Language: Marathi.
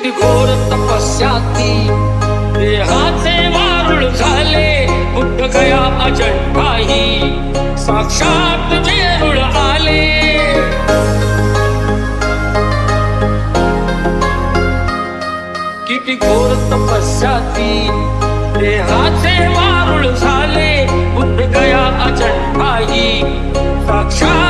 किती घोर तपस्याती देहाचे वारुळ झाले बुद्ध गया अजंठाही साक्षात जेरूळ आले किती घोर तपस्याती देहाचे वारुळ झाले बुद्ध गया अजंठाही साक्षात